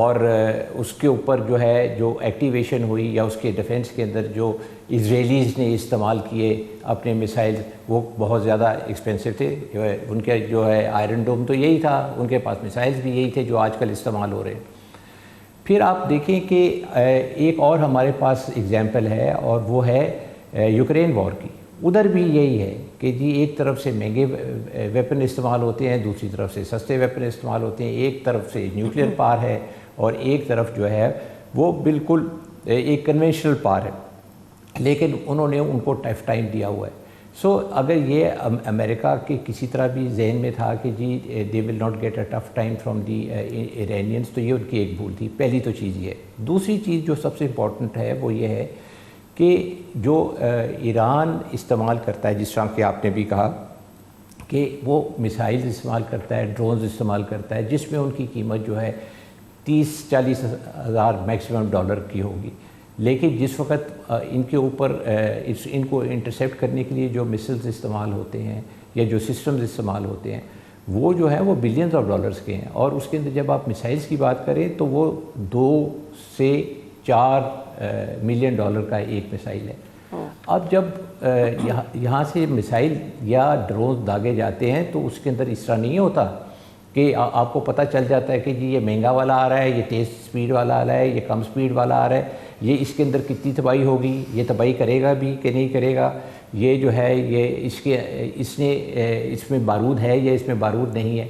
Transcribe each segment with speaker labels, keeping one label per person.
Speaker 1: اور اس کے اوپر جو ہے جو ایکٹیویشن ہوئی یا اس کے ڈیفنس کے اندر جو اسرائیلیز نے استعمال کیے اپنے میسائل وہ بہت زیادہ ایکسپینسو تھے. ان کے جو ہے آئرن ڈوم تو یہی تھا, ان کے پاس میسائلز بھی یہی تھے جو آج کل استعمال ہو رہے ہیں. پھر آپ دیکھیں کہ ایک اور ہمارے پاس اگزامپل ہے اور وہ ہے یوکرین وار کی. ادھر بھی یہی ہے کہ جی ایک طرف سے مہنگے ویپن استعمال ہوتے ہیں, دوسری طرف سے سستے ویپن استعمال ہوتے ہیں. ایک طرف سے نیوکلیئر پار ہے اور ایک طرف جو ہے وہ بالکل ایک کنونشنل پار ہے, لیکن انہوں نے ان کو ٹف ٹائم دیا ہوا ہے. سو اگر یہ امریکہ کے کسی طرح بھی ذہن میں تھا کہ جی they will not get a tough time from the Iranians, تو یہ ان کی ایک بھول تھی. پہلی تو چیز یہ ہے. دوسری چیز جو سب سے امپورٹنٹ ہے وہ یہ ہے کہ جو ایران استعمال کرتا ہے, جس طرح کہ آپ نے بھی کہا کہ وہ میسائلز استعمال کرتا ہے, ڈرونز استعمال کرتا ہے, جس میں ان کی قیمت جو ہے 30-40 ہزار میکسیمم ڈالر کی ہوگی. لیکن جس وقت ان کے اوپر ان کو انٹرسیپٹ کرنے کے لیے جو مسلز استعمال ہوتے ہیں یا جو سسٹمز استعمال ہوتے ہیں وہ جو ہے وہ بلینز آف ڈالرز کے ہیں. اور اس کے اندر جب آپ میسائلز کی بات کریں تو وہ 2 سے 4 ملین ڈالر کا ایک میسائل ہے. اب جب یہاں سے میسائل یا ڈرونز داغے جاتے ہیں تو اس کے اندر اس طرح نہیں ہوتا کہ آپ کو پتہ چل جاتا ہے کہ جی یہ مہنگا والا آ رہا ہے, یہ تیز سپیڈ والا آ رہا ہے, یہ کم سپیڈ والا آ رہا ہے, یہ اس کے اندر کتنی تباہی ہوگی, یہ تباہی کرے گا بھی کہ نہیں کرے گا, یہ جو ہے یہ اس میں بارود ہے یا اس میں بارود نہیں ہے.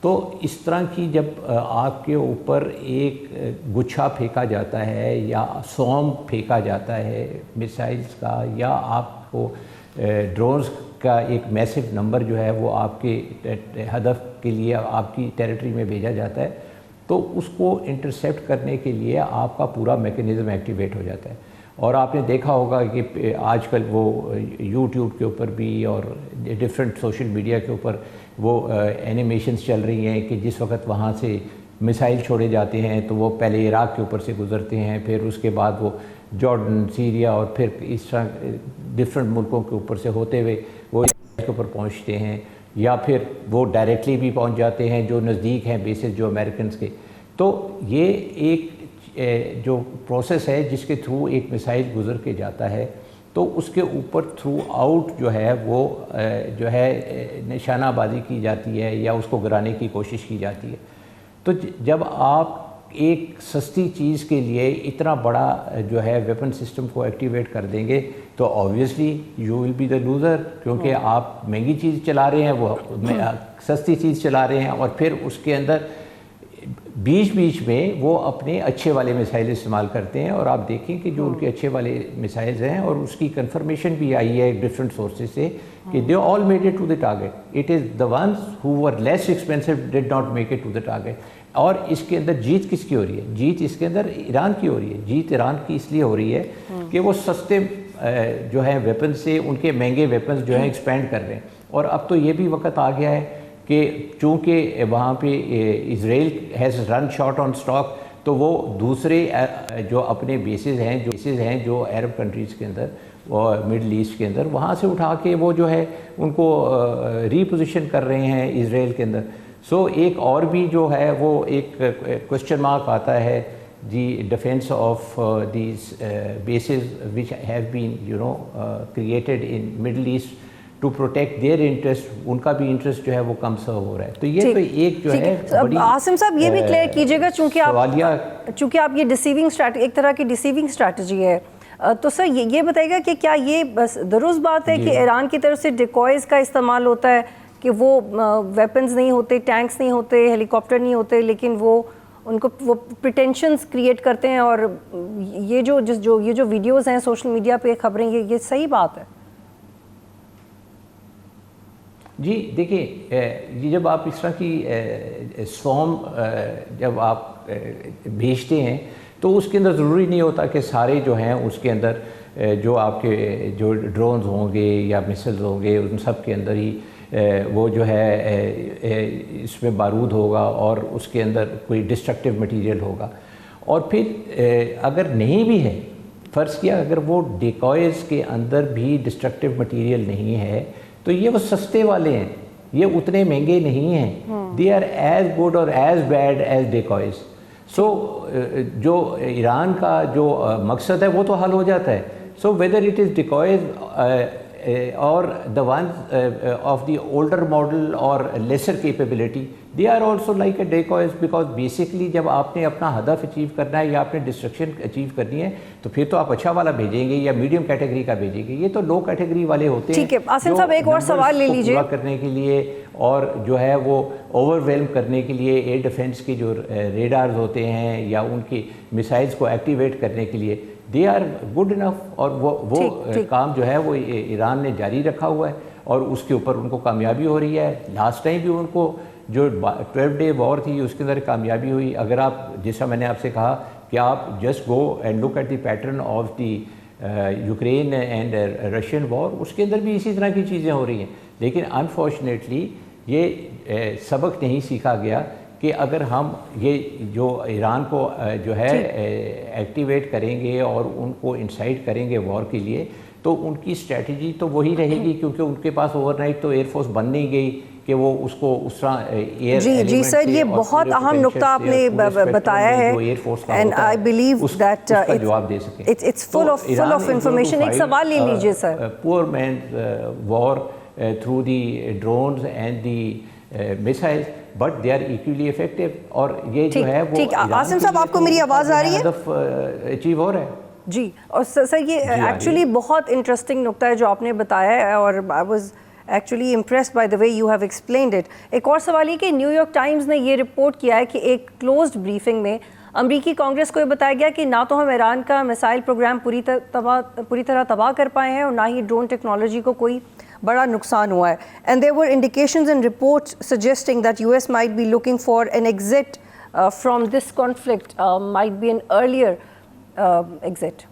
Speaker 1: تو اس طرح کی جب آپ کے اوپر ایک گچھا پھینکا جاتا ہے یا سوم پھینکا جاتا ہے میسائلز کا, یا آپ کو ڈرونز کا ایک میسو نمبر جو ہے وہ آپ کے ہدف کے لیے آپ کی ٹیریٹری میں بھیجا جاتا ہے, تو اس کو انٹرسیپٹ کرنے کے لیے آپ کا پورا میکینزم ایکٹیویٹ ہو جاتا ہے. اور آپ نے دیکھا ہوگا کہ آج کل وہ یوٹیوب کے اوپر بھی اور ڈفرینٹ سوشل میڈیا کے اوپر وہ اینیمیشنز چل رہی ہیں کہ جس وقت وہاں سے میسائل چھوڑے جاتے ہیں تو وہ پہلے عراق کے اوپر سے گزرتے ہیں, پھر اس کے بعد وہ جارڈن, سیریا اور پھر اس طرح ڈفرینٹ ملکوں کے اوپر سے ہوتے ہوئے وہ کے اوپر پہنچتے ہیں, یا پھر وہ ڈائریکٹلی بھی پہنچ جاتے ہیں جو نزدیک ہیں بیسز جو امریکنز کے. تو یہ ایک جو پروسیس ہے جس کے تھرو ایک میسائل گزر کے جاتا ہے, تو اس کے اوپر تھرو آؤٹ جو ہے وہ جو ہے نشانہ بازی کی جاتی ہے یا اس کو گرانے کی کوشش کی جاتی ہے. تو جب آپ ایک سستی چیز کے لیے اتنا بڑا جو ہے ویپن سسٹم کو ایکٹیویٹ کر دیں گے تو obviously you will be the loser, کیونکہ آپ مہنگی چیز چلا رہے ہیں, وہ سستی چیز چلا رہے ہیں, اور پھر اس کے اندر بیچ میں وہ اپنے اچھے والے میسائل استعمال کرتے ہیں. اور آپ دیکھیں کہ جو ان کے اچھے والے میسائلز ہیں, اور اس کی کنفرمیشن بھی آئی ہے ڈفرینٹ سورسز سے کہ they all made it to the target. It is the ones who were less expensive did not make it to the target. اور اس کے اندر جیت کس کی ہو رہی ہے؟ جیت اس کے اندر ایران کی ہو رہی ہے. جیت ایران کی اس لیے ہو رہی ہے کہ وہ سستے جو ہیں ویپن سے ان کے مہنگے ویپنز جو ہیں ایکسپینڈ کر رہے ہیں. اور اب تو یہ بھی وقت آ گیا ہے کہ چونکہ وہاں پہ Israel has run short on stock, تو وہ دوسرے جو اپنے بیسز ہیں جو عرب کنٹریز کے اندر اور مڈل ایسٹ کے اندر, وہاں سے اٹھا کے وہ جو ہے ان کو ری پوزیشن کر رہے ہیں اسرائیل کے اندر. سو ایک اور بھی جو ہے وہ ایک کوشچن مارک آتا ہے جی defence of these bases which have been created in Middle East to protect their interest. ان کا بھی انٹرسٹ جو ہے وہ کم سرو ہو رہا ہے. تو یہ تو ایک جو ہے
Speaker 2: عاصم صاحب یہ بھی کلیئر کیجیے گا, چونکہ آپ یہ ڈیسیونگ ایک طرح کی ڈیسیونگ اسٹریٹجی ہے, تو سر یہ بتائے گا کہ کیا یہ بس درست بات ہے کہ ایران کی طرف سے ڈیکوائز کا استعمال ہوتا ہے کہ وہ ویپنز نہیں ہوتے, ٹینکس نہیں ہوتے, ہیلی کاپٹر نہیں ہوتے, لیکن وہ ان کو وہ پریٹینشنز کریٹ کرتے ہیں, اور یہ جو ویڈیوز ہیں سوشل میڈیا پہ خبریں, یہ صحیح بات ہے؟
Speaker 1: جی دیکھیں, جب آپ اس طرح کی سوم جب آپ بھیجتے ہیں تو اس کے اندر ضروری نہیں ہوتا کہ سارے جو ہیں اس کے اندر جو آپ کے جو ڈرونز ہوں گے یا مسلز ہوں گے ان سب کے اندر ہی وہ جو ہے اس میں بارود ہوگا اور اس کے اندر کوئی ڈسٹرکٹیو مٹیریل ہوگا. اور پھر اگر نہیں بھی ہے, فرض کیا اگر وہ ڈیکوائز کے اندر بھی ڈسٹرکٹیو مٹیریل نہیں ہے, تو یہ وہ سستے والے ہیں, یہ اتنے مہنگے نہیں ہیں. دے آر ایز گڈ اور ایز بیڈ ایز ڈیکوائز. سو جو ایران کا جو مقصد ہے وہ تو حل ہو جاتا ہے. سو ویدر اٹ از ڈیکوائز اور the ones of the older model or lesser capability, they are also like a decoys, because basically جب آپ نے اپنا ہدف اچیو کرنا ہے یا آپ نے ڈسٹرکشن اچیو کرنی ہے تو پھر تو آپ اچھا والا بھیجیں گے یا میڈیم کیٹیگری کا بھیجیں گے. یہ تو لو کیٹیگری والے ہوتے ہیں.
Speaker 2: ٹھیک ہے عاصم صاحب ایک اور سوال لے لیجیے.
Speaker 1: پورا کرنے کے لیے اور جو ہے وہ اوور ویلم کرنے کے لیے ایئر ڈیفنس کے جو ریڈارز ہوتے ہیں یا ان کی میسائلز کو ایکٹیویٹ کرنے کے لیے دے آر گڈ انف, اور وہ کام جو ہے وہ ایران نے جاری رکھا ہوا ہے اور اس کے اوپر ان کو کامیابی ہو رہی ہے. لاسٹ ٹائم بھی ان کو جو 12 ڈے وار تھی اس کے اندر کامیابی ہوئی. اگر آپ جیسا میں نے آپ سے کہا کہ آپ just go and look at the pattern of the Ukraine and Russian war, اس کے اندر بھی اسی طرح کی چیزیں ہو رہی ہیں. لیکن انفارچونیٹلی یہ سبق نہیں سیکھا گیا کہ اگر ہم یہ جو ایران کو جو ہے ایکٹیویٹ کریں گے اور ان کو انسائٹ کریں گے وار کے لیے, تو ان کی اسٹریٹجی تو وہی رہے گی, کیونکہ ان کے پاس اوور نائٹ تو ایئر فورس بن نہیں گئی کہ وہ اس کو اس طرح ایئر.
Speaker 2: جی سر, یہ بہت اہم نقطہ آپ نے بتایا ہے اینڈ آئی بلیو دیٹ
Speaker 1: جواب دے سکیں.
Speaker 2: It's full of information. ایک سوال لے لیجیے sir.
Speaker 1: Poor man war through the drones and the missiles, but they are equally effective. اور یہ جو ہے وہ
Speaker 2: عاصم صاحب آپ کو میری آواز آ رہی ہے؟
Speaker 1: ہدف اچیو ہو رہا ہے.
Speaker 2: جی, اور سر یہ ایکچولی بہت انٹرسٹنگ نقطہ ہے جو آپ نے بتایا ہے, اور I was actually impressed by the way you have explained it. ایک اور سوال یہ کہ نیو یارک ٹائمز نے یہ رپورٹ کیا ہے کہ ایک کلوزڈ بریفنگ میں امریکی کانگریس کو یہ بتایا گیا کہ نہ تو ہم ایران کا میسائل پروگرام پوری طرح تباہ کر پائے ہیں اور نہ ہی ڈرون ٹیکنالوجی کو کوئی بڑا نقصان ہوا ہے. And there were indications in reports suggesting that U S might be looking for an exit from this conflict, might be an earlier exit.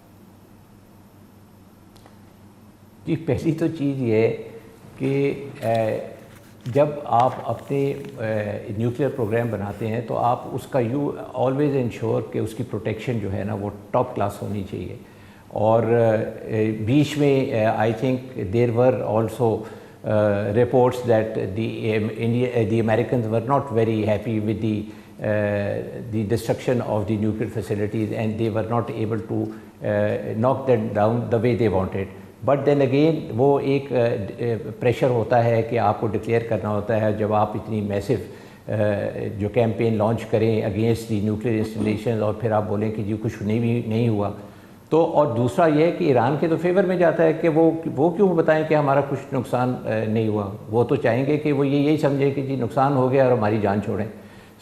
Speaker 1: جی, پہلی تو چیز یہ ہے کہ جب آپ اپنے نیوکلیئر پروگرام بناتے ہیں تو آپ اس کا یو آلویز انشور کہ اس کی پروٹیکشن جو ہے نا وہ ٹاپ کلاس ہونی چاہیے. اور بیچ میں I think there were also reports that the Americans were not very happy with the destruction of the nuclear facilities and they were not able to knock them down the way they wanted. But then again وہ ایک pressure ہوتا ہے کہ آپ کو declare کرنا ہوتا ہے جب آپ اتنی میسو جو کیمپین لانچ کریں اگینسٹ دی نیوکلیئر انسٹالیشن, اور پھر آپ بولیں کہ جی کچھ نہیں ہوا. تو اور دوسرا یہ ہے کہ ایران کے تو فیور میں جاتا ہے کہ وہ کیوں بتائیں کہ ہمارا کچھ نقصان نہیں ہوا. وہ تو چاہیں گے کہ وہ یہی سمجھے کہ جی نقصان ہو گیا اور ہماری جان چھوڑیں.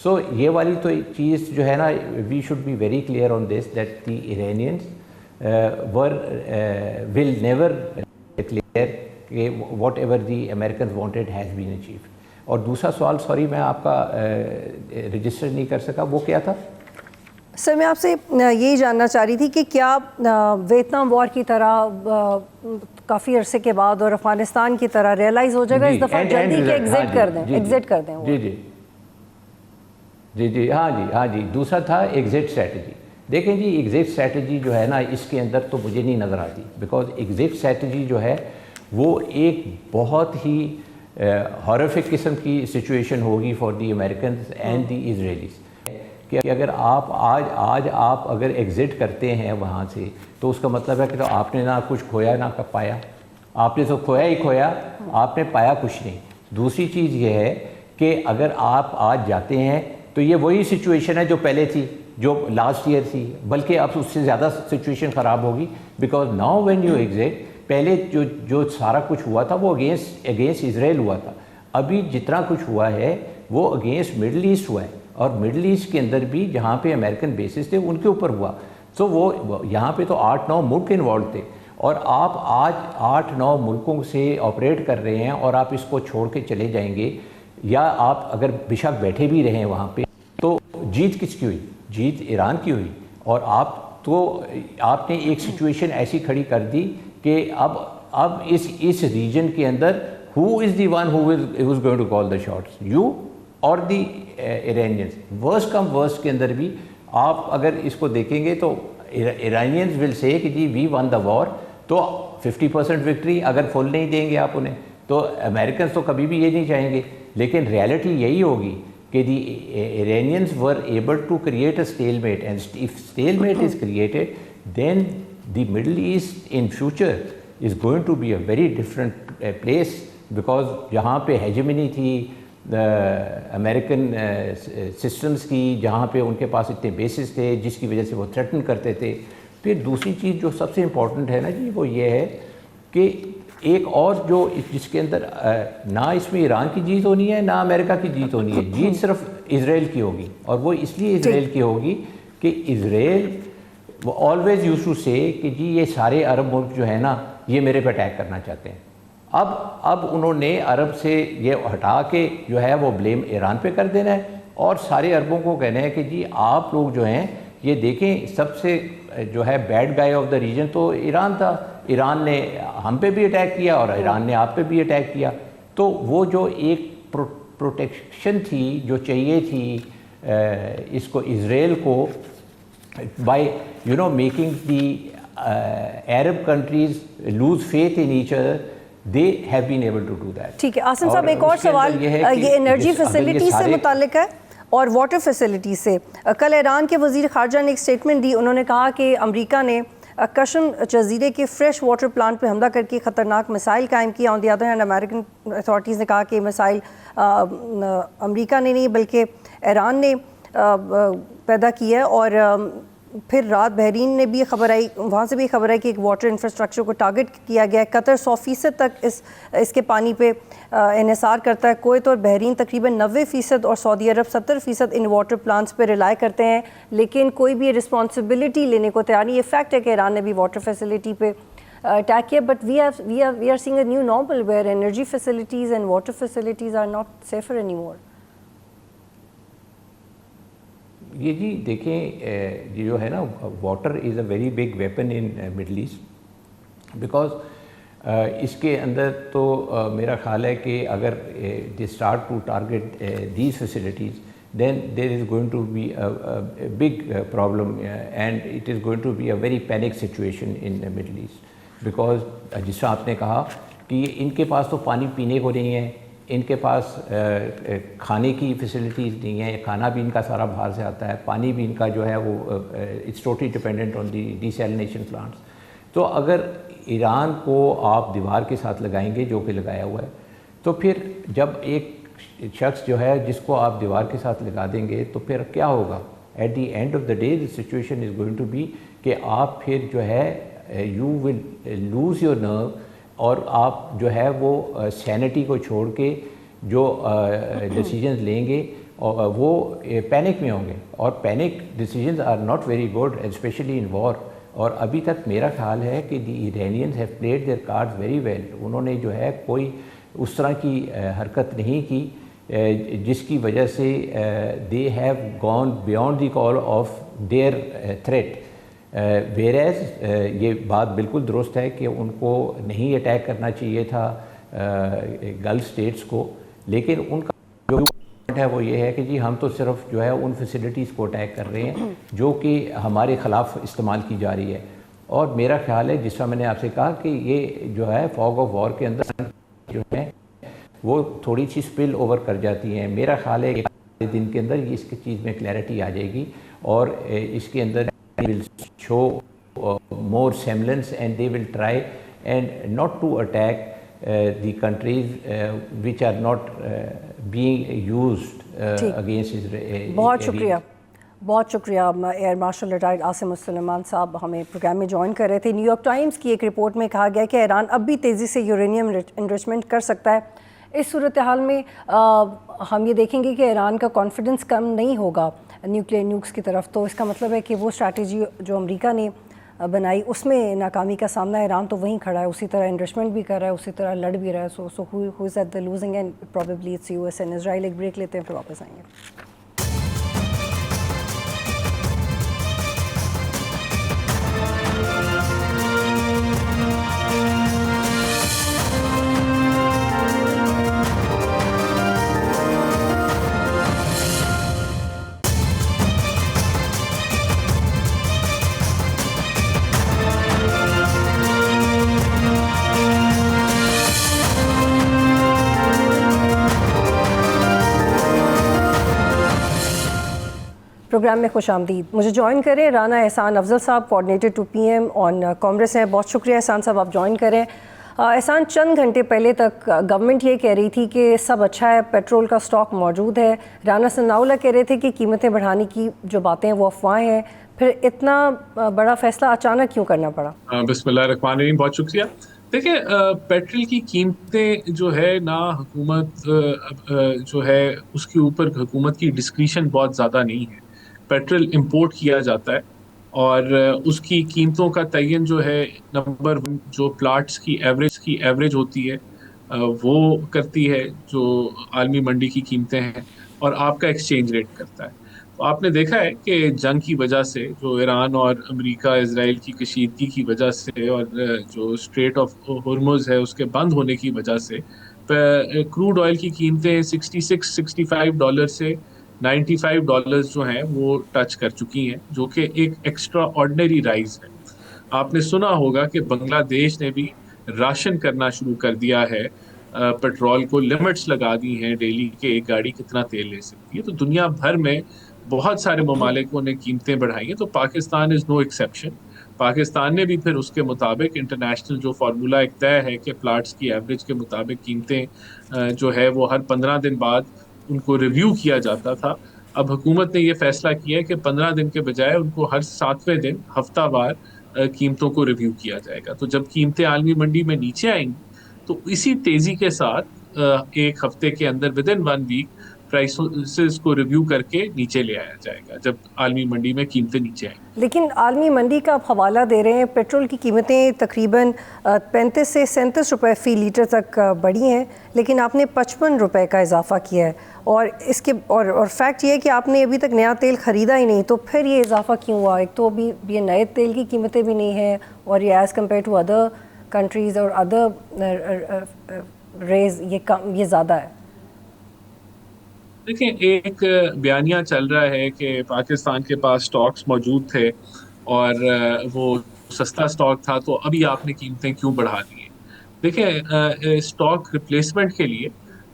Speaker 1: سو یہ والی تو چیز جو ہے نا, we should be very clear on this that the Iranians will never declare کہ whatever the Americans wanted has been achieved. اور دوسرا سوال سوری میں آپ کا رجسٹر نہیں کر سکا, وہ کیا تھا؟
Speaker 2: سر میں آپ سے یہی جاننا چاہ رہی تھی کہ کیا ویتنام وار کی طرح کافی عرصے کے بعد اور افغانستان کی طرح ریئلائز ہو جائے گا اس دفعہ جلدی کہ ایگزٹ کر دیں.
Speaker 1: جی ہاں جی دوسرا تھا ایگزٹ اسٹریٹجی. دیکھیں جی ایگزٹ اسٹریٹجی جو ہے نا اس کے اندر تو مجھے نہیں نظر آتی, بیکاز ایگزٹ اسٹریٹجی جو ہے وہ ایک بہت ہی ہارفک قسم کی سچویشن ہوگی for the Americans and the اسرائیلیز, کہ اگر آج آپ اگر ایگزٹ کرتے ہیں وہاں سے تو اس کا مطلب ہے کہ تو آپ نے نہ کچھ کھویا نہ پایا. آپ نے تو کھویا ہی کھویا, آپ نے پایا کچھ نہیں. دوسری چیز یہ ہے کہ اگر آپ آج جاتے ہیں تو یہ وہی سچویشن ہے جو پہلے تھی, جو لاسٹ ایئر تھی, بلکہ اب اس سے زیادہ سچویشن خراب ہوگی. Because now when you exit, پہلے جو سارا کچھ ہوا تھا وہ اگینسٹ اسرائیل ہوا تھا, ابھی جتنا کچھ ہوا ہے وہ اگینسٹ مڈل ایسٹ ہوا ہے, اور مڈل ایسٹ کے اندر بھی جہاں پہ امریکن بیسز تھے ان کے اوپر ہوا. سو وہ یہاں پہ تو 8-9 ملک انوالو تھے, اور آپ آج 8-9 ملکوں سے آپریٹ کر رہے ہیں اور آپ اس کو چھوڑ کے چلے جائیں گے, یا آپ اگر بشک بیٹھے بھی رہیں وہاں پہ, تو جیت کس کی ہوئی؟ جیت ایران کی ہوئی. اور آپ نے ایک سچویشن ایسی کھڑی کر دی کہ اب اس ریجن کے اندر who is the one who's going to call the shots, you or the Iranians. worst come worst کے اندر بھی آپ اگر اس کو دیکھیں گے تو Iranians will say کہ جی we won the war, تو 50% وکٹری اگر فل نہیں دیں گے آپ انہیں, تو امریکنز تو کبھی بھی یہ نہیں چاہیں گے. لیکن ریالٹی یہی ہوگی کہ the Iranians were able to create a stalemate, and if stalemate is created, then the Middle East in future is going to be a very different place, because جہاں پہ hegemony تھی امریکن سسٹمز کی، جہاں پہ ان کے پاس اتنے bases تھے جس کی وجہ سے وہ تھریٹن کرتے تھے. پھر دوسری چیز جو سب سے امپورٹنٹ ہے نا جی، وہ یہ ہے کہ ایک اور جو جس کے اندر نہ اس میں ایران کی جیت ہونی ہے نہ امریکہ کی جیت ہونی ہے، جیت صرف اسرائیل کی ہوگی. اور وہ اس لیے اسرائیل کی ہوگی کہ اسرائیل وہ آلویز یوز ٹو سے کہ جی یہ سارے عرب ملک جو ہے نا یہ میرے پہ اٹیک کرنا چاہتے ہیں. اب انہوں نے عرب سے یہ ہٹا کے جو ہے وہ بلیم ایران پہ کر دینا ہے، اور سارے عربوں کو کہنا ہے کہ جی آپ لوگ جو ہیں یہ دیکھیں سب سے جو ہے bad guy of the region تو ایران تھا، ایران نے ہم پہ بھی اٹیک کیا اور ایران نے آپ پہ بھی اٹیک کیا. تو وہ جو ایک پروٹیکشن تھی جو چاہیے تھی اس کو اسرائیل کو by making the Arab countries lose faith in each other, they have been able to do that.
Speaker 2: ٹھیک ہے عاصم صاحب، ایک اور سوال یہ انرجی فیسلٹی سے متعلق ہے اور واٹر فیسلٹی سے. کل ایران کے وزیر خارجہ نے ایک اسٹیٹمنٹ دی، انہوں نے کہا کہ امریکہ نے کشم جزیرے کے فریش واٹر پلانٹ پہ حملہ کر کے خطرناک مسائل قائم کیا. On the other hand American authorities نے کہا کہ مسائل امریکہ نے نہیں بلکہ ایران نے پیدا کی ہے. اور پھر رات بحرین نے بھی خبر آئی، وہاں سے بھی خبر آئی کہ ایک واٹر انفراسٹرکچر کو ٹارگٹ کیا گیا ہے. قطر 100% تک اس کے پانی پہ انحصار کرتا ہے. کویت اور بحرین تقریباً 90% اور سعودی عرب 70% ان واٹر پلانٹس پہ ریلائی کرتے ہیں، لیکن کوئی بھی رسپانسبلٹی لینے کو تیار نہیں. یہ فیکٹ ہے کہ ایران نے بھی واٹر فیسلٹی پہ اٹیک کیا، but we are seeing a new normal where energy facilities and water facilities are not safer any more.
Speaker 1: یہ جی دیکھیں یہ جو ہے نا water is a very big weapon in Middle East, because اس کے اندر تو میرا خیال ہے کہ اگر they start to target these facilities then there is going to be a big problem and it is going to be a very panic situation in Middle East. Because جس طرح آپ نے کہا کہ ان کے پاس تو پانی پینے کو نہیں ہے، ان کے پاس کھانے کی فیسلٹیز نہیں ہیں، کھانا بھی ان کا سارا باہر سے آتا ہے، پانی بھی ان کا جو ہے وہ it's totally dependent on the desalination plants. تو اگر ایران کو آپ دیوار کے ساتھ لگائیں گے جو کہ لگایا ہوا ہے، تو پھر جب ایک شخص جو ہے جس کو آپ دیوار کے ساتھ لگا دیں گے تو پھر کیا ہوگا؟ At the end of the day the situation is going to be کہ آپ پھر جو ہے you will lose your nerve, اور آپ جو ہے وہ سینٹی کو چھوڑ کے جو ڈیسیجنز لیں گے وہ پینک میں ہوں گے، اور panic decisions are not very good especially in war. اور ابھی تک میرا خیال ہے کہ the Iranians have played their cards very well. انہوں نے جو ہے کوئی اس طرح کی حرکت نہیں کی جس کی وجہ سے they have gone beyond the call of their threat. Whereas یہ بات بالکل درست ہے کہ ان کو نہیں اٹیک کرنا چاہیے تھا گلف اسٹیٹس کو، لیکن ان کا جو پوائنٹ ہے وہ یہ ہے کہ جی ہم تو صرف جو ہے ان فیسلٹیز کو اٹیک کر رہے ہیں جو کہ ہمارے خلاف استعمال کی جا رہی ہے. اور میرا خیال ہے جس طرح میں نے آپ سے کہا کہ یہ جو ہے فوگ آف وار کے اندر جو ہے وہ تھوڑی سی اسپل اوور کر جاتی ہیں. میرا خیال ہے کہ دن کے اندر اس کی چیز میں کلیئرٹی آ جائے گی، اور اس کے اندر will show more semblance and they will try and not to attack the countries which are not being used against Israel.
Speaker 2: بہت شکریہ، بہت شکریہ. ایئر مارشل ریٹائرڈ عاصم السلیمان صاحب ہمیں پروگرام میں جوائن کر رہے تھے. نیو یارک ٹائمز کی ایک رپورٹ میں کہا گیا کہ ایران اب بھی تیزی سے یورینیم انرچمنٹ کر سکتا ہے. اس صورتحال میں ہم یہ دیکھیں گے کہ ایران کا کانفیڈنس کم نہیں ہوگا نیوکلیئر نیوکس کی طرف. تو اس کا مطلب ہے کہ وہ اسٹریٹجی جو امریکہ نے بنائی اس میں ناکامی کا سامنا ایران تو وہیں کھڑا ہے، اسی طرح انرچمنٹ بھی کر رہا ہے، اسی طرح لڑ بھی رہا ہے. So who is at the losing end probably it's U S and Israel. ایک بریک لیتے ہیں پھر واپس آئیں گے. پروگرام میں خوش آمدید. مجھے جوائن کریں رانا احسان افضل صاحب, کوآرڈینیٹر 2PM آن کامرس ہیں. بہت شکریہ احسان صاحب آپ جوائن کریں. احسان, چند گھنٹے پہلے تک گورنمنٹ یہ کہہ رہی تھی کہ سب اچھا ہے, پیٹرول کا سٹاک موجود ہے. رانا ثناءاللہ کہہ رہے تھے کہ قیمتیں بڑھانے کی جو باتیں ہیں وہ افواہیں ہیں. پھر اتنا بڑا فیصلہ اچانک کیوں کرنا پڑا؟
Speaker 3: بسم اللہ الرحمن الرحیم, بہت شکریہ. دیکھیں, پیٹرول کی قیمتیں جو ہے نا, حکومت جو ہے اس کے اوپر حکومت کی ڈسکریشن بہت زیادہ نہیں ہے. پیٹرول امپورٹ کیا جاتا ہے اور اس کی قیمتوں کا تعین جو ہے نمبر 1 جو پلاٹس کی ایوریج ہوتی ہے وہ کرتی ہے, جو عالمی منڈی کی قیمتیں ہیں, اور آپ کا ایکسچینج ریٹ کرتا ہے. تو آپ نے دیکھا ہے کہ جنگ کی وجہ سے, جو ایران اور امریکہ اسرائیل کی کشیدگی کی وجہ سے, اور جو اسٹریٹ آف ہرمز ہے اس کے بند ہونے کی وجہ سے, کروڈ آئل کی قیمتیں $66-65 سے $95 جو ہیں وہ ٹچ کر چکی ہیں, جو کہ ایک ایکسٹرا آرڈنری رائز ہے. آپ نے سنا ہوگا کہ بنگلہ دیش نے بھی راشن کرنا شروع کر دیا ہے, پیٹرول کو لمٹس لگا دی ہیں ڈیلی کہ ایک گاڑی کتنا تیل لے سکتی ہے. تو دنیا بھر میں بہت سارے ممالکوں نے قیمتیں بڑھائی ہیں, تو پاکستان از نو ایکسیپشن. پاکستان نے بھی پھر اس کے مطابق انٹرنیشنل جو فارمولا ایک طے ہے کہ پلاٹس کی ایوریج کے مطابق قیمتیں جو ہے وہ ہر 15 دن بعد ان کو ریویو کیا جاتا تھا. اب حکومت نے یہ فیصلہ کیا ہے کہ 15 دن کے بجائے ان کو ہر 7ویں دن ہفتہ وار قیمتوں کو ریویو کیا جائے گا. تو جب قیمتیں عالمی منڈی میں نیچے آئیں گی تو اسی تیزی کے ساتھ ایک ہفتے کے اندر ودن 1 ویک پرائسز کو ریویو کر کے نیچے لے آیا جائے گا جب عالمی منڈی میں قیمتیں نیچے آئیں.
Speaker 2: لیکن عالمی منڈی کا آپ حوالہ دے رہے ہیں, پیٹرول کی قیمتیں تقریباً 35 سے 37 روپے فی لیٹر تک بڑھی ہیں, لیکن آپ نے 55 روپے کا اضافہ کیا ہے, اور اس کے اور فیکٹ یہ ہے کہ آپ نے ابھی تک نیا تیل خریدا ہی نہیں. تو پھر یہ اضافہ کیوں ہوا؟ ایک تو ابھی یہ نئے تیل کی قیمتیں بھی نہیں ہیں, اور یہ as compare to other countries اور ادر ریز یہ زیادہ ہے.
Speaker 3: دیکھیں, ایک بیانیہ چل رہا ہے کہ پاکستان کے پاس سٹاکس موجود تھے اور وہ سستا سٹاک تھا, تو ابھی آپ نے قیمتیں کیوں بڑھا دی ہیں. دیکھیں, سٹاک ریپلیسمنٹ کے لیے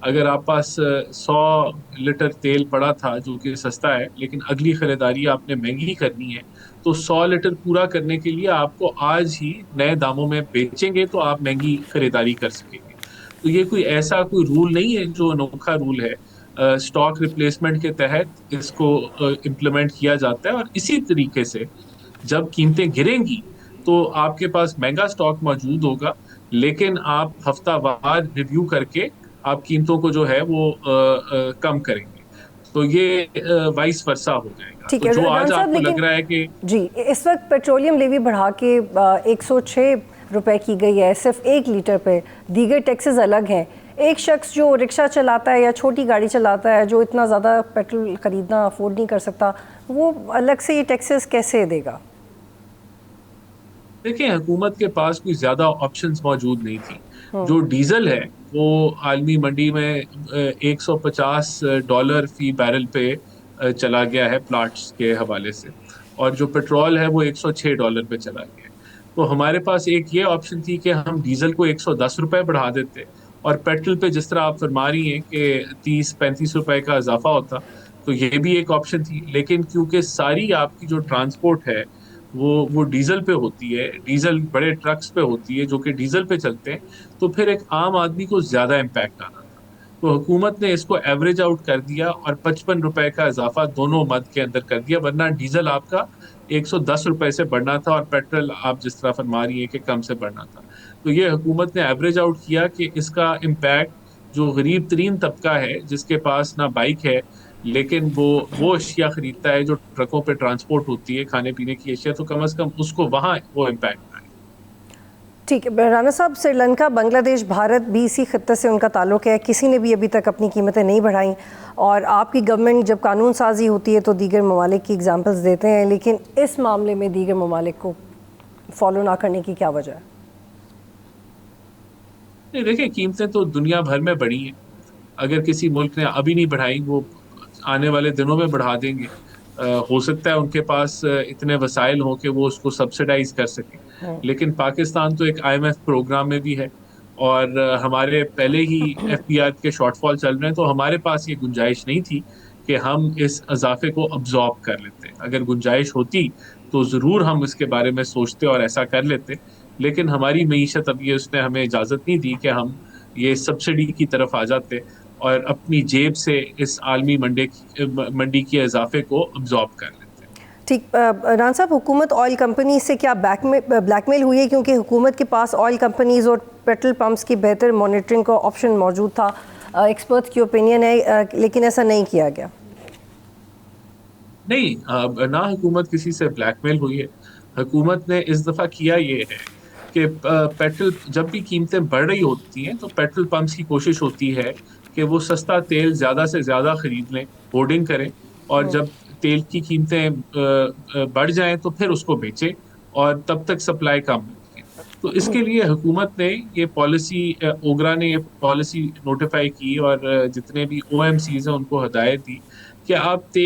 Speaker 3: اگر آپ پاس 100 لیٹر تیل پڑا تھا جو کہ سستا ہے, لیکن اگلی خریداری آپ نے مہنگی کرنی ہے, تو 100 لیٹر پورا کرنے کے لیے آپ کو آج ہی نئے داموں میں بیچیں گے تو آپ مہنگی خریداری کر سکیں گے. تو یہ کوئی ایسا کوئی رول نہیں ہے جو انوکھا رول ہے, سٹاک ریپلیسمنٹ کے تحت اس کو امپلیمنٹ کیا جاتا ہے. اور اسی طریقے سے جب قیمتیں گریں گی تو آپ کے پاس مہنگا سٹاک موجود ہوگا, لیکن آپ ہفتہ وار ریویو کر کے آپ قیمتوں کو جو ہے وہ کم کریں گے. تو یہ وائس ورسا ہو جائے گا.
Speaker 2: ٹھیک
Speaker 3: تو
Speaker 2: ہے
Speaker 3: جو آج آپ کو
Speaker 2: لیکن
Speaker 3: لگ رہا ہے کہ
Speaker 2: جی اس وقت پیٹرولیم لیوی بڑھا کے 106 روپے کی گئی ہے صرف 1 لیٹر پہ, دیگر ٹیکسز الگ ہیں. ایک شخص جو رکشہ چلاتا ہے یا چھوٹی گاڑی چلاتا ہے, جو اتنا زیادہ پیٹرول خریدنا افورڈ نہیں کر سکتا, وہ الگ سے یہ ٹیکسز کیسے دے گا؟
Speaker 3: دیکھیں, حکومت کے پاس کوئی زیادہ آپشنز موجود نہیں تھی. جو ڈیزل ہے وہ عالمی منڈی میں $150 فی بیرل پہ چلا گیا ہے پلاٹس کے حوالے سے, اور جو پیٹرول ہے وہ $106 پہ چلا گیا ہے. تو ہمارے پاس ایک یہ آپشن تھی کہ ہم ڈیزل کو 110 روپے بڑھا دیتے, اور پیٹرول پہ جس طرح آپ فرما رہی ہیں کہ 30-35 روپے کا اضافہ ہوتا, تو یہ بھی ایک آپشن تھی. لیکن کیونکہ ساری آپ کی جو ٹرانسپورٹ ہے وہ ڈیزل پہ ہوتی ہے, ڈیزل بڑے ٹرکس پہ ہوتی ہے جو کہ ڈیزل پہ چلتے ہیں, تو پھر ایک عام آدمی کو زیادہ امپیکٹ آنا تھا. تو حکومت نے اس کو ایوریج آؤٹ کر دیا اور 55 روپے کا اضافہ دونوں مد کے اندر کر دیا, ورنہ ڈیزل آپ کا 110 روپے سے بڑھنا تھا اور پیٹرول آپ جس طرح فرما رہی ہیں کہ کم سے بڑھنا تھا. تو یہ حکومت نے ایوریج آؤٹ کیا کہ اس کا امپیکٹ جو غریب ترین طبقہ ہے, جس کے پاس نہ بائک ہے لیکن وہ اشیاء خریدتا ہے جو ٹرکوں پہ ٹرانسپورٹ ہوتی ہے, کھانے پینے کی اشیاء, تو کم از کم اس کو وہاں وہ امپیکٹ آئے.
Speaker 2: ٹھیک ہے رانا صاحب, سری لنکا, بنگلہ دیش, بھارت بھی اسی خطے سے ان کا تعلق ہے, کسی نے بھی ابھی تک اپنی قیمتیں نہیں بڑھائیں, اور آپ کی گورنمنٹ جب قانون سازی ہوتی ہے تو دیگر ممالک کی اگزامپلز دیتے ہیں, لیکن اس معاملے میں دیگر ممالک کو فالو نہ کرنے کی کیا وجہ ہے؟
Speaker 3: دیکھیں, قیمتیں تو دنیا بھر میں بڑھی ہیں. اگر کسی ملک نے ابھی نہیں بڑھائی, وہ آنے والے دنوں میں بڑھا دیں گے. ہو سکتا ہے ان کے پاس اتنے وسائل ہوں کہ وہ اس کو سبسیڈائز کر سکیں, لیکن پاکستان تو ایک IMF پروگرام میں بھی ہے, اور ہمارے پہلے ہی FBR کے شارٹ فال چل رہے ہیں, تو ہمارے پاس یہ گنجائش نہیں تھی کہ ہم اس اضافے کو ابزارب کر لیتے. اگر گنجائش ہوتی تو ضرور ہم اس کے بارے میں سوچتے اور ایسا کر لیتے, لیکن ہماری معیشت اب یہ اس نے ہمیں اجازت نہیں دی کہ ہم یہ سبسڈی کی طرف آ جاتے اور اپنی جیب سے اس عالمی منڈی کے اضافے کو ابزارب کر لیتے.
Speaker 2: ٹھیک. ران صاحب, حکومت آئل کمپنی سے کیا بلیک میل ہوئی ہے؟ کیونکہ حکومت کے پاس آئل کمپنیز اور پیٹرول پمپس کی بہتر مانیٹرنگ کا آپشن موجود تھا. ایکسپرٹ کی اوپینین ہے, لیکن ایسا نہیں کیا گیا.
Speaker 3: نہیں, نہ حکومت کسی سے بلیک میل ہوئی ہے. حکومت نے اس دفعہ کیا یہ ہے کہ پیٹرول جب بھی قیمتیں بڑھ رہی ہوتی ہیں تو پیٹرول پمپس کی کوشش ہوتی ہے کہ وہ سستا تیل زیادہ سے زیادہ خرید لیں, ہورڈنگ کریں, اور جب تیل کی قیمتیں بڑھ جائیں تو پھر اس کو بیچیں, اور تب تک سپلائی کم رکھیں. تو اس کے لیے حکومت نے یہ پالیسی, اوگرا نے یہ پالیسی نوٹیفائی کی, اور جتنے بھی او ایم سیز ہیں ان کو ہدایت دی کہ آپ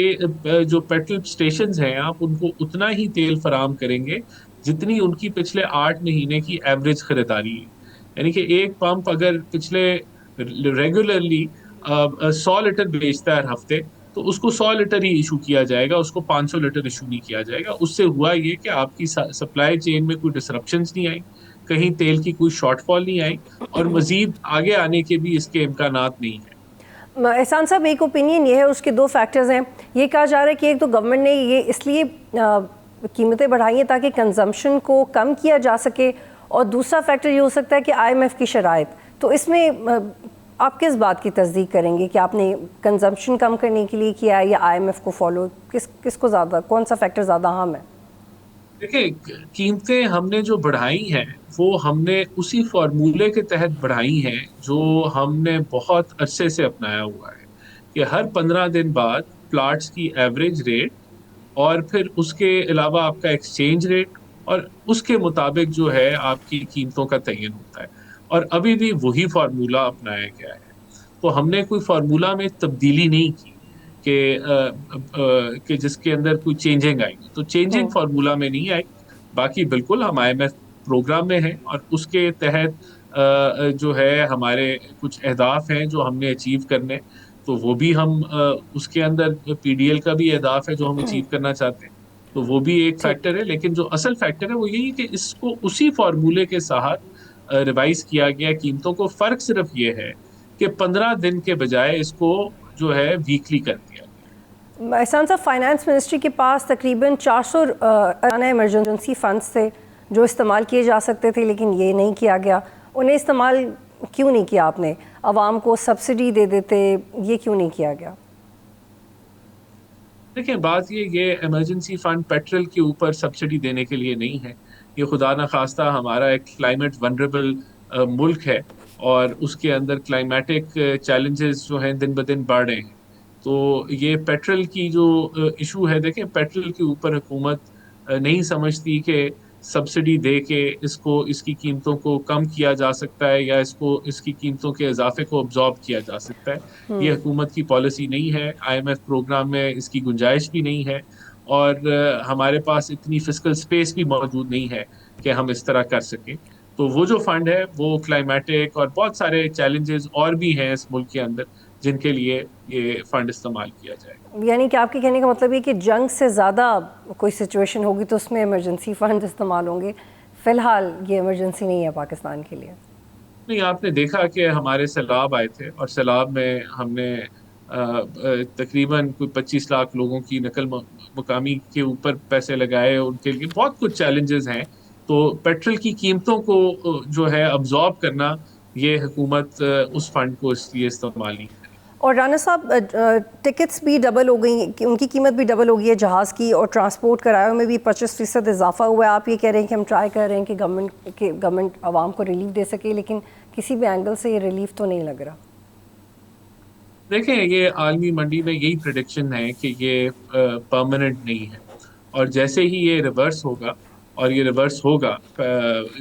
Speaker 3: جو پیٹرول اسٹیشنز ہیں آپ ان کو اتنا ہی تیل فراہم کریں گے جتنی ان کی پچھلے 8 مہینے کی ایوریج خریداری ہے. یعنی کہ ایک پمپ اگر پچھلے ریگولرلی 100 لیٹر بیچتا ہے ہر ہفتے, تو اس کو 100 لیٹر ہی ایشو کیا جائے گا, اس کو 500 لیٹر ایشو نہیں کیا جائے گا. اس سے ہوا یہ کہ آپ کی سپلائی چین میں کوئی ڈسرپشنز نہیں آئی, کہیں تیل کی کوئی شارٹ فال نہیں آئی, اور مزید آگے آنے کے بھی اس کے امکانات نہیں ہیں.
Speaker 2: احسان صاحب, ایک اوپینین یہ ہے, اس کے 2 فیکٹرز ہیں. یہ کہا جا رہا ہے کہ ایک تو گورنمنٹ نے یہ اس لیے قیمتیں بڑھائی ہیں تاکہ کنزمپشن کو کم کیا جا سکے, اور دوسرا فیکٹر یہ ہو سکتا ہے کہ آئی ایم ایف کی شرائط. تو اس میں آپ کس بات کی تصدیق کریں گے کہ آپ نے کنزمپشن کم کرنے کے لیے کیا ہے یا آئی ایم ایف کو فالو, کس کو زیادہ, کون سا فیکٹر زیادہ اہم ہے؟
Speaker 3: دیکھیں, قیمتیں ہم نے جو بڑھائی ہیں وہ ہم نے اسی فارمولے کے تحت بڑھائی ہیں جو ہم نے بہت عرصے سے اپنایا ہوا ہے, کہ ہر 15 دن بعد پلاٹس کی ایوریج ریٹ, اور پھر اس کے علاوہ آپ کا ایکسچینج ریٹ, اور اس کے مطابق جو ہے آپ کی قیمتوں کا تعین ہوتا ہے. اور ابھی بھی وہی فارمولہ اپنایا گیا ہے. تو ہم نے کوئی فارمولہ میں تبدیلی نہیں کی کہ جس کے اندر کوئی چینجنگ آئی. تو چینجنگ فارمولہ میں نہیں آئی. باقی بالکل ہم آئی ایم ایف پروگرام میں ہیں, اور اس کے تحت جو ہے ہمارے کچھ اہداف ہیں جو ہم نے اچیو کرنے, تو وہ بھی ہم اس کے اندر پی ڈی ایل کا بھی اہداف ہے جو ہم اچیو کرنا چاہتے ہیں, تو وہ بھی ایک فیکٹر ہے. لیکن جو اصل فیکٹر ہے وہ یہی کہ اس کو اسی فارمولے کے ساتھ ریوائز کیا گیا قیمتوں کو. فرق صرف یہ ہے کہ 15 دن کے بجائے اس کو جو ہے ویکلی کر دیا گیا.
Speaker 2: احسان صاحب, فائنانس منسٹری کے پاس تقریباً 400 ایمرجنسی فنڈز تھے جو استعمال کیے جا سکتے تھے, لیکن یہ نہیں کیا گیا. انہیں استعمال کیوں نہیں کیا آپ نے؟ عوام کو سبسڈی دے دیتے, یہ کیوں نہیں کیا گیا؟
Speaker 3: دیکھیں, بات یہ ایمرجنسی فنڈ پیٹرول کے اوپر سبسڈی دینے کے لیے نہیں ہے. یہ خدا نخواستہ ہمارا ایک کلائمیٹ ونربل ملک ہے, اور اس کے اندر کلائمیٹک چیلنجز جو ہیں دن بدن بڑھ رہے ہیں. تو یہ پیٹرول کی جو ایشو ہے, دیکھیں پیٹرول کے اوپر حکومت نہیں سمجھتی کہ سبسڈی دے کے اس کی قیمتوں کو کم کیا جا سکتا ہے یا اس کی قیمتوں کے اضافے کو ابزارب کیا جا سکتا ہے. یہ حکومت کی پالیسی نہیں ہے. آئی ایم ایف پروگرام میں اس کی گنجائش بھی نہیں ہے, اور ہمارے پاس اتنی فسکل سپیس بھی موجود نہیں ہے کہ ہم اس طرح کر سکیں. تو وہ جو فنڈ ہے وہ کلائمیٹک اور بہت سارے چیلنجز اور بھی ہیں اس ملک کے اندر جن کے لیے یہ فنڈ استعمال کیا جائے گا.
Speaker 2: یعنی کہ آپ کے کہنے کا مطلب یہ کہ جنگ سے زیادہ کوئی سچویشن ہوگی تو اس میں ایمرجنسی فنڈ استعمال ہوں گے, فی الحال یہ ایمرجنسی نہیں ہے پاکستان کے لیے؟
Speaker 3: نہیں, آپ نے دیکھا کہ ہمارے سیلاب آئے تھے, اور سیلاب میں ہم نے تقریباً کوئی 25 لاکھ لوگوں کی نقل مقامی کے اوپر پیسے لگائے. ان کے لیے بہت کچھ چیلنجز ہیں. تو پیٹرول کی قیمتوں کو جو ہے ابزارب کرنا, یہ حکومت اس فنڈ کو اس لیے استعمال نہیں کرے.
Speaker 2: اور رانا صاحب, ٹکٹس بھی ڈبل ہو گئی, ان کی قیمت بھی ڈبل ہو گئی ہے جہاز کی, اور ٹرانسپورٹ کرایوں میں بھی 25% اضافہ ہوا ہے. آپ یہ کہہ رہے ہیں کہ ہم ٹرائی کر رہے ہیں کہ گورنمنٹ عوام کو ریلیف دے سکے, لیکن کسی بھی اینگل سے یہ ریلیف تو نہیں لگ رہا.
Speaker 3: دیکھیں, یہ عالمی منڈی میں یہی پریڈکشن ہے کہ یہ پرماننٹ نہیں ہے, اور جیسے ہی یہ ریورس ہوگا, اور یہ ریورس ہوگا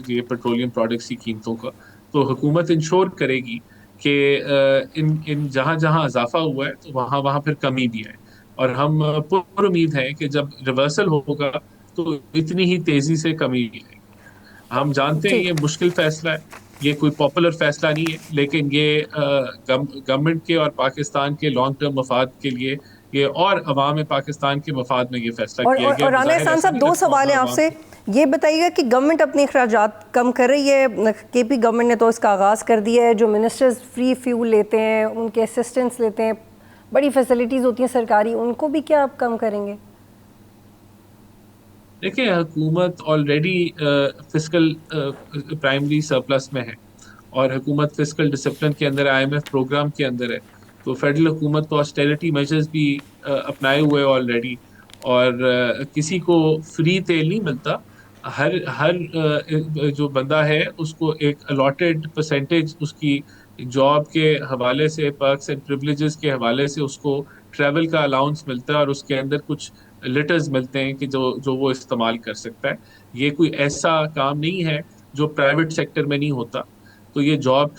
Speaker 3: یہ پیٹرولیم پروڈکٹس کی قیمتوں کا, تو حکومت انشور کرے گی کہ ان جہاں جہاں اضافہ ہوا ہے تو وہاں پھر کمی بھی ہے. اور ہم پر امید ہیں کہ جب ریورسل ہوگا تو اتنی ہی تیزی سے کمی بھی ہے. ہم جانتے ہیں یہ مشکل فیصلہ ہے, یہ کوئی پاپولر فیصلہ نہیں ہے, لیکن یہ گورنمنٹ کے اور پاکستان کے لانگ ٹرم مفاد کے لیے یہ اور عوام پاکستان کے مفاد میں یہ فیصلہ کیا گیا.
Speaker 2: اور رانا احسان صاحب 2 سوال ہیں آپ سے. یہ بتائیے گا کہ گورنمنٹ اپنے اخراجات کم کر رہی ہے؟ کے پی گورنمنٹ نے تو اس کا آغاز کر دیا ہے. جو منسٹرز فری فیول لیتے ہیں, ان کے اسسٹنٹس لیتے ہیں, بڑی فیسلٹیز ہوتی ہیں سرکاری, ان کو بھی کیا آپ کم کریں گے؟
Speaker 3: دیکھیں, حکومت آلریڈی فسکل پرائمری سرپلس میں ہے اور حکومت فسکل ڈسپلن کے اندر, IMF پروگرام کے اندر ہے. تو فیڈرل حکومت تو آسٹیرٹی میجرز بھی اپنائے ہوئے آلریڈی, اور کسی کو فری تیل نہیں ملتا. ہر جو بندہ ہے اس کو ایک الاٹڈ پرسنٹیج اس کی جاب کے حوالے سے, پرکس اینڈ پریولیجز کے حوالے سے اس کو ٹریول کا الاؤنس ملتا ہے, اور اس کے اندر کچھ لیٹرز ملتے ہیں کہ جو وہ استعمال کر سکتا ہے. یہ کوئی ایسا کام نہیں ہے جو پرائیویٹ سیکٹر میں نہیں ہوتا. تو یہ جاب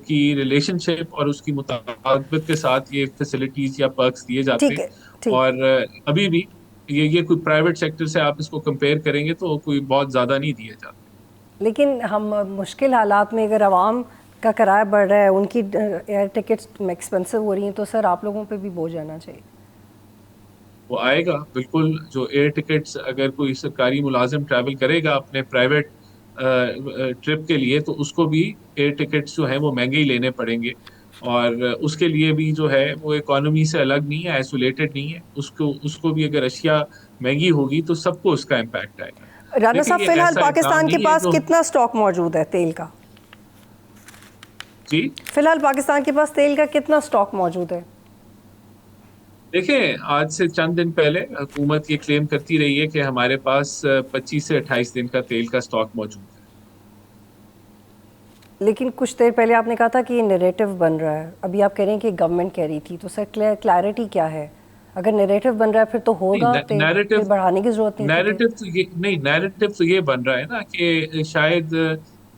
Speaker 3: کی ریلیشن شپ اور اس کی مطابقت کے ساتھ یہ فیسلٹیز یا پرکس دیے جاتے ہیں. اور ابھی بھی یہ کوئی پرائیویٹ سیکٹر سے آپ اس کو کمپیئر کریں گے تو کوئی بہت زیادہ نہیں دیے جاتے.
Speaker 2: لیکن ہم مشکل حالات میں اگر عوام کا کرایہ بڑھ رہا ہے, ان کی ایئر ٹکٹس ایکسپینسو ہو رہی ہیں, تو سر آپ لوگوں پہ بھی بوجھ آنا چاہیے.
Speaker 3: وہ آئے گا بالکل. جو ایئر ٹکٹس اگر کوئی سرکاری ملازم ٹریول کرے گا اپنے پرائیویٹ ٹرپ کے لیے, تو اس کو بھی ایئر ٹکٹس جو ہیں وہ مہنگے ہی لینے پڑیں گے, اور اس کے لیے بھی جو ہے وہ اکانومی سے الگ نہیں ہے, آئسولیٹڈ نہیں ہے. اس کو بھی اگر اشیاء مہنگی ہوگی تو سب کو اس کا امپیکٹ آئے گا.
Speaker 2: رانا صاحب, فی الحال پاکستان کے پاس کتنا سٹاک موجود ہے تیل کا؟
Speaker 3: جی,
Speaker 2: فی الحال پاکستان کے پاس تیل کا کتنا سٹاک موجود ہے؟
Speaker 3: دیکھیں, آج سے چند دن پہلے حکومت یہ کلیم کرتی رہی ہے کہ ہمارے پاس 25 سے 28 دن کا تیل کا سٹاک موجود ہے.
Speaker 2: لیکن کچھ دیر پہلے آپ نے کہا تھا کہ یہ نیریٹو بن رہا ہے, ابھی آپ کہہ رہے ہیں کہ گورنمنٹ کہہ رہی تھی. تو سر کلیئرٹی کیا ہے؟ اگر نیریٹو بن رہا ہے پھر تو ہوگا, پھر بڑھانے کی ضرورت نہیں.
Speaker 3: نیریٹو تو یہ بن رہا ہے نا کہ شاید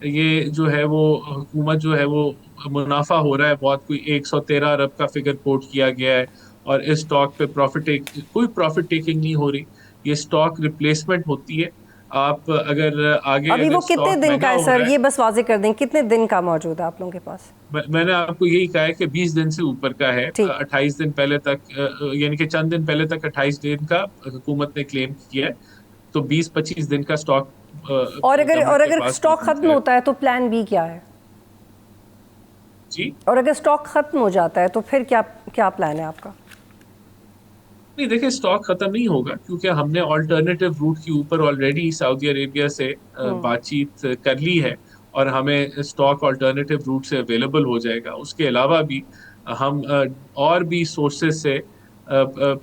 Speaker 3: یہ جو ہے وہ حکومت جو ہے وہ منافع ہو رہا ہے بہت, کوئی 113 ارب کا فگر کوٹ کیا گیا ہے, اور اس سٹاک پہ کوئی پروفٹ ٹیکنگ نہیں ہو رہی. یہ سٹاک ریپلیسمنٹ ہوتی ہے. آپ اگر آگے
Speaker 2: ابھی وہ کتنے دن کا ہے سر, یہ بس واضح کر دیں, کتنے دن کا موجود ہے آپ لوگوں کے پاس؟
Speaker 3: میں نے آپ کو یہی کہا ہے کہ 20 دن سے اوپر کا ہے. 28 دن پہلے تک, یعنی کہ چند دن پہلے تک 28 دن کا حکومت نے کلیم کیا ہے. تو 20-25 دن کا سٹاک.
Speaker 2: اور اگر سٹاک ختم ہوتا ہے تو پلان بی کیا ہے؟
Speaker 3: جی,
Speaker 2: اور اگر سٹاک ختم ہو جاتا ہے تو پھر کیا پلان ہے آپ کا؟
Speaker 3: نہیں, دیکھیں, سٹاک ختم نہیں ہوگا کیونکہ ہم نے آلٹرنیٹیو روٹ کے اوپر آلریڈی سعودی عربیہ سے بات چیت کر لی ہے, اور ہمیں سٹاک آلٹرنیٹیو روٹ سے اویلیبل ہو جائے گا. اس کے علاوہ بھی ہم اور بھی سورسز سے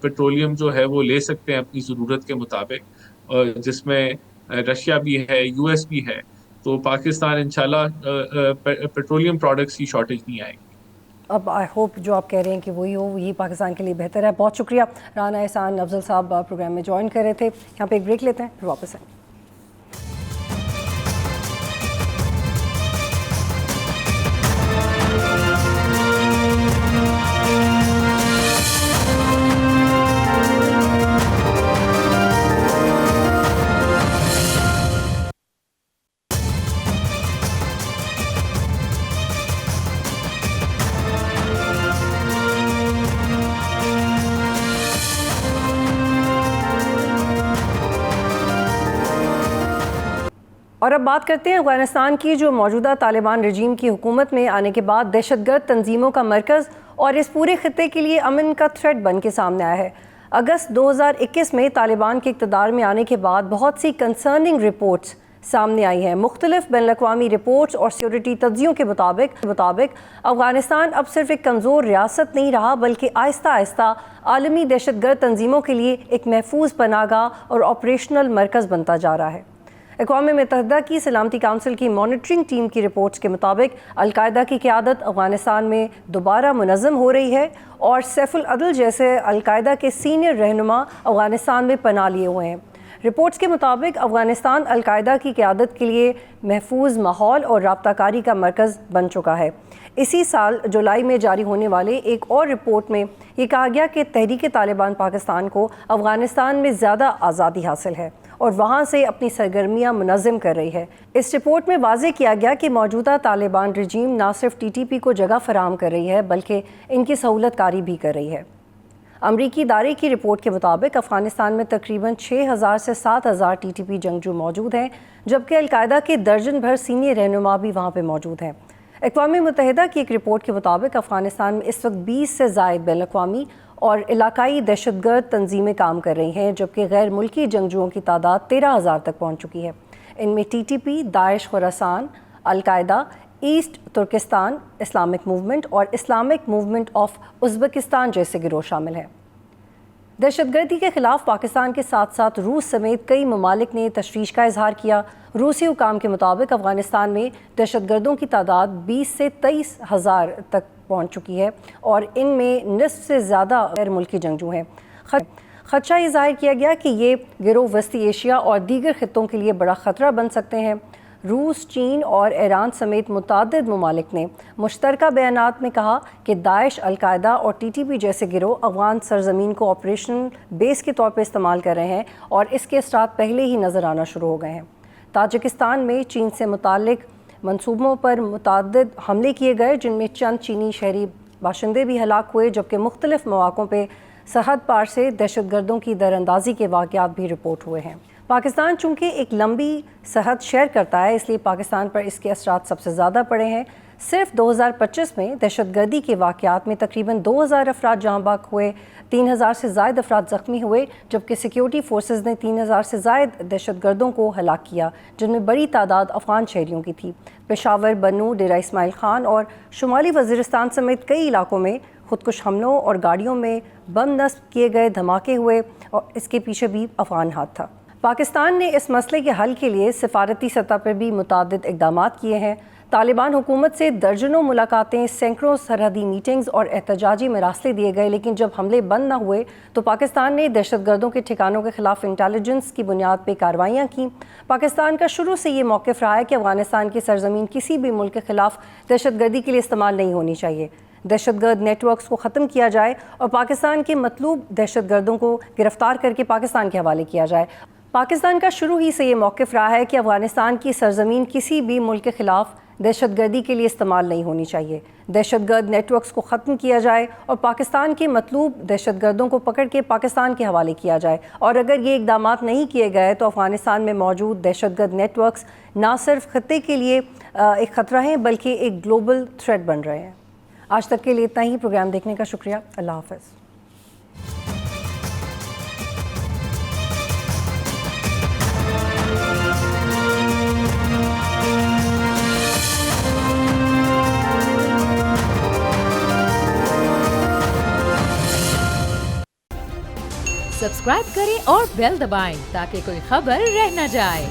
Speaker 3: پیٹرولیم جو ہے وہ لے سکتے ہیں اپنی ضرورت کے مطابق, جس میں رشیا بھی ہے, US بھی ہے. تو پاکستان انشاءاللہ پیٹرولیم پروڈکٹس کی شارٹیج نہیں آئے گی.
Speaker 2: اب آئی ہوپ جو آپ کہہ رہے ہیں کہ وہی ہو, یہی پاکستان کے لیے بہتر ہے. بہت شکریہ. رانا احسان افضل صاحب پروگرام میں جوائن کر رہے تھے. یہاں پہ ایک بریک لیتے ہیں, پھر واپس آئیں. اور اب بات کرتے ہیں افغانستان کی, جو موجودہ طالبان رجیم کی حکومت میں آنے کے بعد دہشت گرد تنظیموں کا مرکز اور اس پورے خطے کے لیے امن کا تھریٹ بن کے سامنے آیا ہے. اگست 2021 میں طالبان کے اقتدار میں آنے کے بعد بہت سی کنسرننگ رپورٹس سامنے آئی ہیں. مختلف بین الاقوامی رپورٹس اور سیکورٹی تجزیوں کے مطابق افغانستان اب صرف ایک کمزور ریاست نہیں رہا, بلکہ آہستہ آہستہ عالمی دہشت گرد تنظیموں کے لیے ایک محفوظ پناہ گاہ اور آپریشنل مرکز بنتا جا رہا ہے. اقوام متحدہ کی سلامتی کونسل کی مانیٹرنگ ٹیم کی رپورٹس کے مطابق القاعدہ کی قیادت افغانستان میں دوبارہ منظم ہو رہی ہے, اور سیف العدل جیسے القاعدہ کے سینئر رہنما افغانستان میں پناہ لیے ہوئے ہیں. رپورٹس کے مطابق افغانستان القاعدہ کی قیادت کے لیے محفوظ ماحول اور رابطہ کاری کا مرکز بن چکا ہے. اسی سال جولائی میں جاری ہونے والے ایک اور رپورٹ میں یہ کہا گیا کہ تحریک طالبان پاکستان کو افغانستان میں زیادہ آزادی حاصل ہے اور وہاں سے اپنی سرگرمیاں منظم کر رہی ہے. اس رپورٹ میں واضح کیا گیا کہ موجودہ طالبان رجیم نہ صرف TTP کو جگہ فراہم کر رہی ہے, بلکہ ان کی سہولت کاری بھی کر رہی ہے. امریکی ادارے کی رپورٹ کے مطابق افغانستان میں تقریباً 6,000 سے 7,000 TTP جنگجو موجود ہیں، جبکہ القاعدہ کے درجن بھر سینئر رہنما بھی وہاں پہ موجود ہیں۔ اقوام متحدہ کی ایک رپورٹ کے مطابق افغانستان میں اس وقت 20 سے زائد بین الاقوامی اور علاقائی دہشت گرد تنظیمیں کام کر رہی ہیں، جبکہ غیر ملکی جنگجوؤں کی تعداد 13,000 تک پہنچ چکی ہے۔ ان میں TTP، داعش خراسان، القاعدہ، ایسٹ ترکستان اسلامک موومنٹ اور اسلامک موومنٹ آف ازبکستان جیسے گروہ شامل ہیں۔ دہشت گردی کے خلاف پاکستان کے ساتھ ساتھ روس سمیت کئی ممالک نے تشویش کا اظہار کیا۔ روسی حکام کے مطابق افغانستان میں دہشت گردوں کی تعداد 20 سے 23,000 تک پہنچ چکی ہے اور ان میں نصف سے زیادہ غیر ملکی جنگجو ہیں۔ خدشہ یہ ظاہر کیا گیا کہ یہ گروہ وسطی ایشیا اور دیگر خطوں کے لیے بڑا خطرہ بن سکتے ہیں۔ روس، چین اور ایران سمیت متعدد ممالک نے مشترکہ بیانات میں کہا کہ داعش، القاعدہ اور TTP جیسے گروہ افغان سرزمین کو آپریشنل بیس کے طور پر استعمال کر رہے ہیں اور اس کے اثرات پہلے ہی نظر آنا شروع ہو گئے ہیں۔ تاجکستان میں چین سے متعلق منصوبوں پر متعدد حملے کیے گئے، جن میں چند چینی شہری باشندے بھی ہلاک ہوئے، جبکہ مختلف مواقعوں پہ سرحد پار سے دہشت گردوں کی دراندازی کے واقعات بھی رپورٹ ہوئے ہیں۔ پاکستان چونکہ ایک لمبی سرحد شیئر کرتا ہے، اس لیے پاکستان پر اس کے اثرات سب سے زیادہ پڑے ہیں۔ صرف 2025 میں دہشت گردی کے واقعات میں تقریباً 2,000 افراد جاں بحق ہوئے، 3,000 سے زائد افراد زخمی ہوئے، جبکہ سیکیورٹی فورسز نے 3,000 سے زائد دہشت گردوں کو ہلاک کیا، جن میں بڑی تعداد افغان شہریوں کی تھی۔ پشاور، بنوں، ڈیرہ اسماعیل خان اور شمالی وزیرستان سمیت کئی علاقوں میں خودکش حملوں اور گاڑیوں میں بم نصب کیے گئے دھماکے ہوئے اور اس کے پیچھے بھی افغان ہاتھ تھا۔ پاکستان نے اس مسئلے کے حل کے لیے سفارتی سطح پر بھی متعدد اقدامات کیے ہیں۔ طالبان حکومت سے درجنوں ملاقاتیں، سینکڑوں سرحدی میٹنگز اور احتجاجی مراسلے دیے گئے، لیکن جب حملے بند نہ ہوئے تو پاکستان نے دہشت گردوں کے ٹھکانوں کے خلاف انٹیلیجنس کی بنیاد پہ کارروائیاں کیں۔ پاکستان کا شروع سے یہ موقف رہا ہے کہ افغانستان کی سرزمین کسی بھی ملک کے خلاف دہشت گردی کے لیے استعمال نہیں ہونی چاہیے۔ دہشت گرد نیٹ ورکس کو ختم کیا جائے اور پاکستان کے مطلوب دہشت گردوں کو گرفتار کر کے پاکستان کے حوالے کیا جائے۔ پاکستان کا شروع ہی سے یہ موقف رہا ہے کہ افغانستان کی سرزمین کسی بھی ملک کے خلاف دہشت گردی کے لیے استعمال نہیں ہونی چاہیے۔ دہشت گرد نیٹ ورکس کو ختم کیا جائے اور پاکستان کے مطلوب دہشت گردوں کو پکڑ کے پاکستان کے حوالے کیا جائے، اور اگر یہ اقدامات نہیں کیے گئے تو افغانستان میں موجود دہشت گرد نیٹ ورکس نہ صرف خطے کے لیے ایک خطرہ ہیں بلکہ ایک گلوبل تھریٹ بن رہے ہیں۔ آج تک کے لیے اتنا ہی۔ پروگرام دیکھنے کا شکریہ۔ اللہ حافظ۔
Speaker 4: سبسکرائب کریں اور بیل دبائیں تاکہ کوئی خبر رہ نہ جائے۔